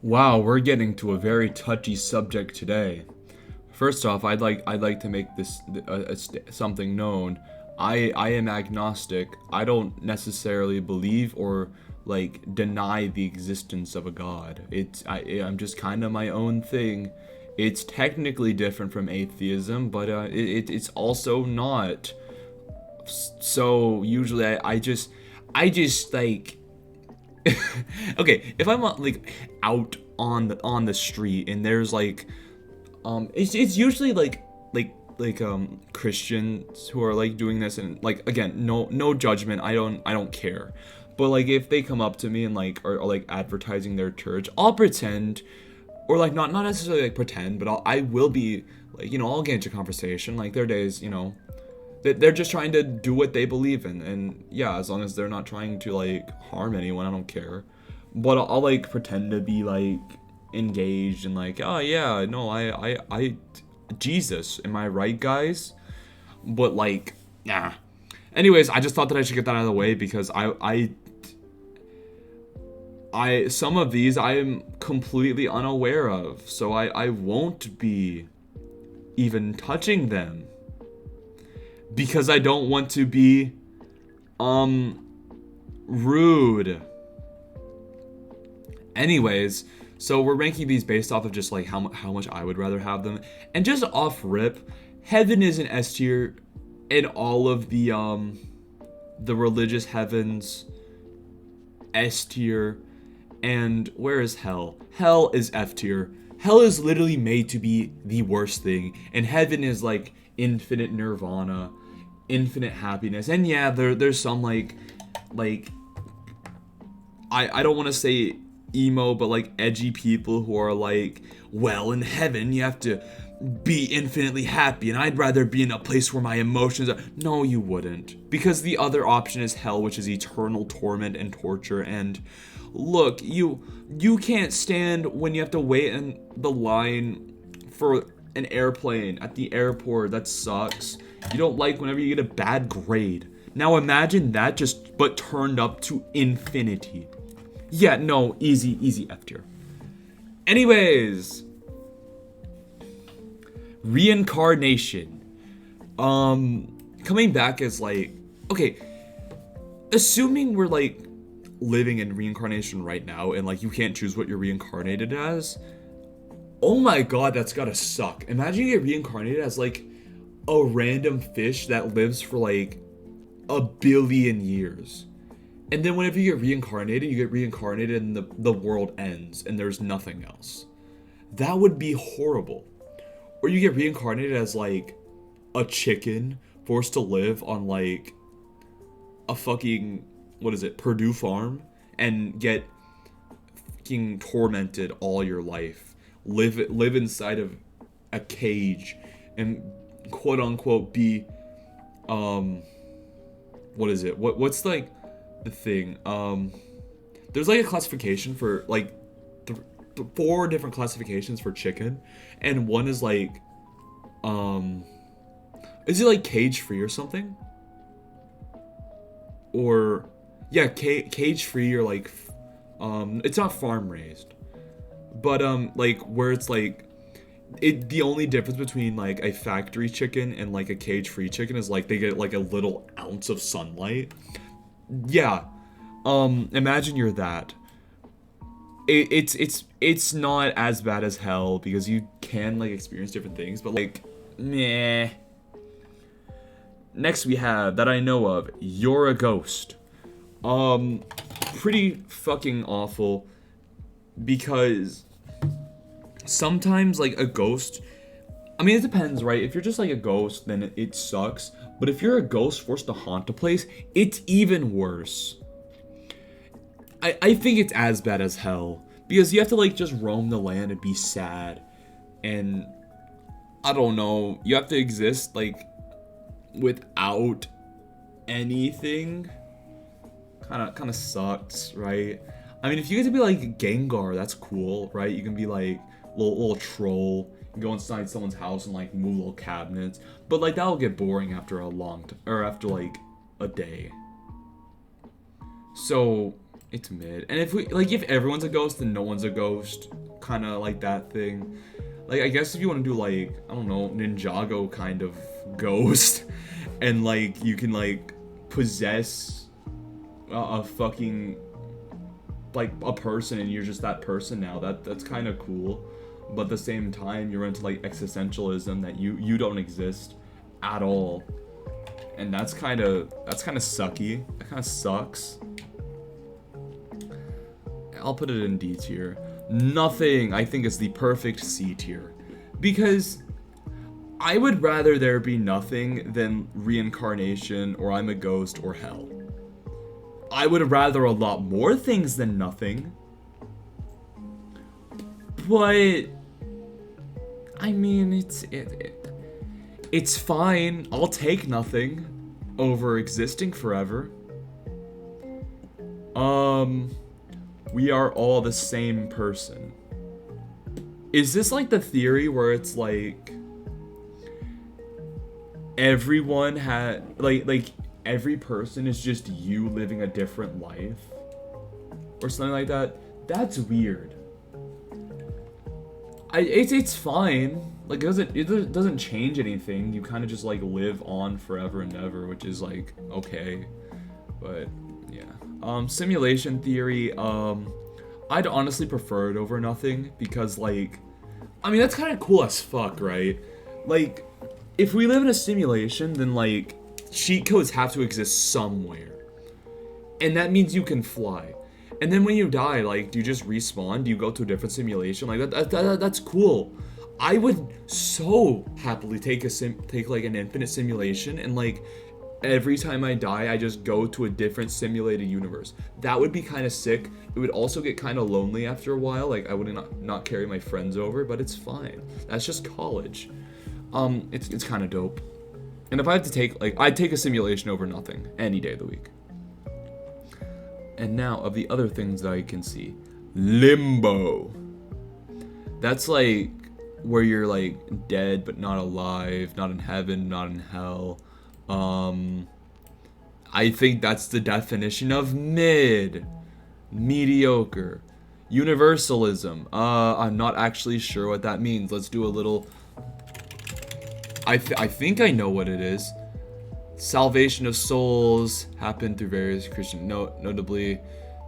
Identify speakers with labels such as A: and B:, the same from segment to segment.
A: Wow, we're getting to a very touchy subject today. First off, I'd like to make this something known. I am agnostic. I don't necessarily believe or deny the existence of a god. I'm just kind of my own thing. It's technically different from atheism, but it's also not. So usually I just okay, if I'm out on the street and there's it's usually Christians who are doing this, and again, no judgment. I don't care. But if they come up to me and are advertising their church, I'll pretend, or not necessarily pretend, but I will be I'll get into conversation. There are days, they're just trying to do what they believe in, and yeah, as long as they're not trying to harm anyone, I don't care. But I'll pretend to be engaged and oh yeah, no, I Jesus, am I right, guys? But nah. Anyways, I just thought that I should get that out of the way because I some of these I am completely unaware of, so I won't be even touching them because I don't want to be rude. Anyways, so we're ranking these based off of just how much I would rather have them, and just off rip, heaven is an S tier, and all of the religious heavens S tier, and where is hell? Hell is F tier. Hell is literally made to be the worst thing, and heaven is infinite nirvana, infinite happiness. And yeah, there's some I don't want to say emo, but edgy people who are well, in heaven you have to be infinitely happy, and I'd rather be in a place where my emotions are. No, you wouldn't, because the other option is hell, which is eternal torment and torture. And look, you can't stand when you have to wait in the line for an airplane at the airport. That sucks. You don't like whenever you get a bad grade. Now imagine that, just but turned up to infinity. Yeah, no, easy F tier. Anyways, reincarnation. Coming back as okay, assuming we're living in reincarnation right now, and you can't choose what you're reincarnated as. Oh my god, that's gotta suck. Imagine you get reincarnated as a random fish that lives for 1 billion years. And then whenever you get reincarnated and the world ends and there's nothing else. That would be horrible. Or you get reincarnated as a chicken forced to live on a fucking, what is it, Purdue farm, and get fucking tormented all your life. Live inside of a cage and quote unquote be what is it? What's the thing? There's a classification for 4 different classifications for chicken, and one is is it cage free or something? Or yeah, cage free, or it's not farm raised, but where it's the only difference between a factory chicken and a cage free chicken is they get a little ounce of sunlight. Yeah, imagine you're that. It's not as bad as hell because you can experience different things, but meh. Next we have, that I know of, you're a ghost. Pretty fucking awful, because sometimes a ghost, I mean, it depends, right? If you're just a ghost, then it sucks. But if you're a ghost forced to haunt a place, it's even worse. I think it's as bad as hell, because you have to just roam the land and be sad, and I don't know, you have to exist without anything. Kind of sucks, right? I mean, if you get to be Gengar, that's cool, right? You can be little troll, go inside someone's house and move little cabinets, but that'll get boring after after a day. So It's mid. And if everyone's a ghost, then no one's a ghost. Kind of like that thing. Like, I guess if you want to do, like, I don't know, Ninjago kind of ghost. And, like, you can, like, possess a fucking, like, a person and you're just that person now. That's kind of cool. But at the same time, you're into, like, existentialism that you don't exist at all. And that's kind of sucky. That kind of sucks. I'll put it in D tier. Nothing, I think, is the perfect C tier. Because I would rather there be nothing than reincarnation, or I'm a ghost, or hell. I would rather a lot more things than nothing. But I mean, it's fine. I'll take nothing over existing forever. We are all the same person. Is this like the theory where it's like everyone had like every person is just you living a different life or something like that? That's weird. It's fine. Like it doesn't change anything. You kind of just like live on forever and ever, which is like okay. But yeah. Simulation theory, I'd honestly prefer it over nothing because, like, I mean, that's kind of cool as fuck, right? Like, if we live in a simulation, then, like, cheat codes have to exist somewhere. And that means you can fly. And then when you die, like, do you just respawn? Do you go to a different simulation? Like, that's cool. I would so happily take like an infinite simulation and, like, every time I die, I just go to a different simulated universe. That would be kind of sick. It would also get kind of lonely after a while. Like, I would not carry my friends over, but it's fine. That's just college. It's kind of dope. And if I had to take, like, I'd take a simulation over nothing any day of the week. And now, of the other things that I can see. Limbo. That's, like, where you're, like, dead but not alive, not in heaven, not in hell. I think that's the definition of mid. Mediocre. Universalism. I'm not actually sure what that means. Let's do a little... I think I know what it is. Salvation of souls happened through various Christian... notably,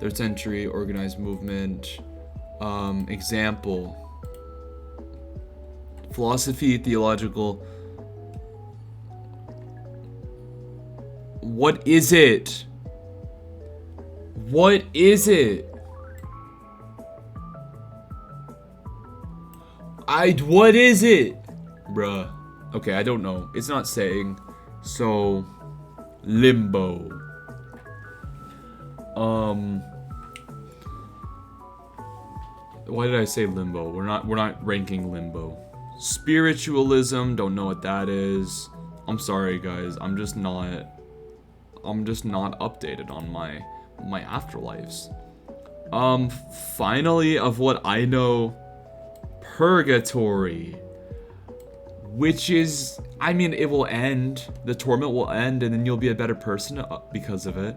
A: 3rd century organized movement. Example. Philosophy, theological... What is it? What is it? What is it? Bruh. Okay, I don't know. It's not saying. So, limbo. Why did I say limbo? We're not ranking limbo. Spiritualism, don't know what that is. I'm sorry, guys. I'm just not updated on my afterlives. Finally, of what I know, purgatory, which is, I mean, it will end, the torment will end, and then you'll be a better person because of it.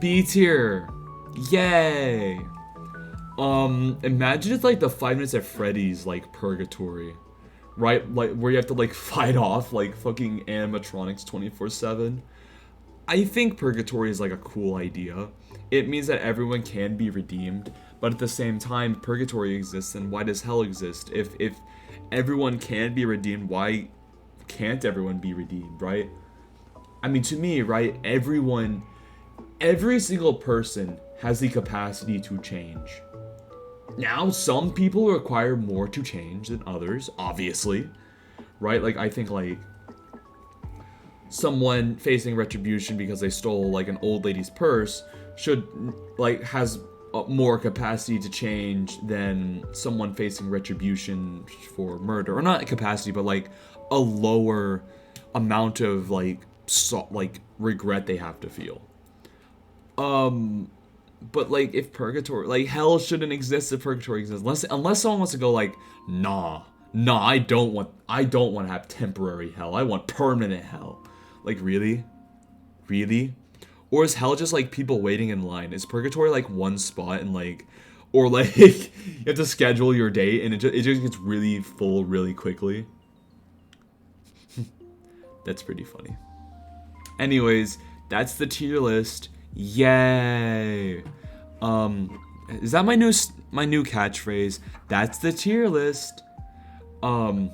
A: B tier, yay. Imagine it's like the 5 Nights at Freddy's, like, purgatory. Right, like, where you have to, like, fight off, like, fucking animatronics 24/7. I think purgatory is, like, a cool idea. It means that everyone can be redeemed, but at the same time, purgatory exists, and why does hell exist? If everyone can be redeemed, why can't everyone be redeemed, right? I mean, to me, right, every single person has the capacity to change. Now, some people require more to change than others, obviously, right? Like, I think, like, someone facing retribution because they stole, like, an old lady's purse should, like, has more capacity to change than someone facing retribution for murder. Or not capacity, but, like, a lower amount of, like, regret they have to feel. But, like, if purgatory, like, hell shouldn't exist if purgatory exists, unless someone wants to go, like, nah, I don't want to have temporary hell. I want permanent hell. Like, really? Or is hell just like people waiting in line? Is purgatory like one spot and like, or like you have to schedule your date and it just gets really full really quickly? That's pretty funny. Anyways, that's the tier list. Yay! Is that my new catchphrase? That's the tier list. Of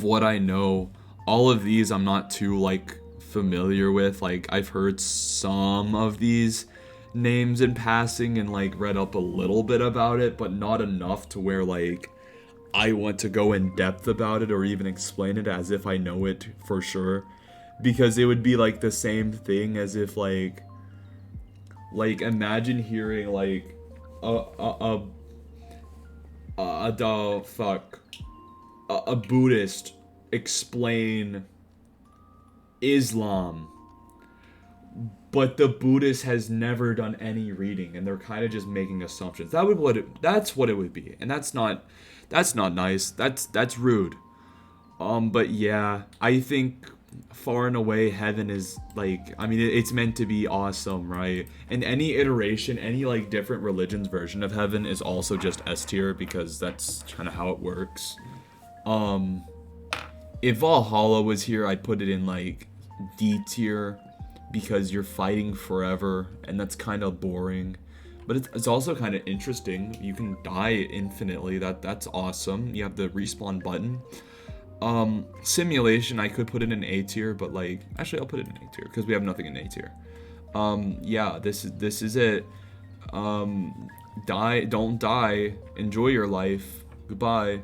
A: what I know. All of these I'm not too like familiar with. Like I've heard some of these names in passing and like read up a little bit about it, but not enough to where like I want to go in depth about it or even explain it as if I know it for sure, because it would be like the same thing as if like imagine hearing like a Buddhist explain Islam, but the Buddhist has never done any reading and they're kind of just making assumptions. That's what it would be, and that's not nice. That's rude. But yeah, I think far and away heaven is like, I mean, it's meant to be awesome, right? And any iteration, any like different religion's version of heaven is also just S tier, because that's kind of how it works. If Valhalla was here, I'd put it in like D tier, because you're fighting forever and that's kind of boring. But it's also kind of interesting. You can die infinitely. That's awesome. You have the respawn button. Simulation, I could put it in A tier, but like, actually I'll put it in A tier because we have nothing in A tier. Yeah, this is it. Don't die. Enjoy your life. Goodbye.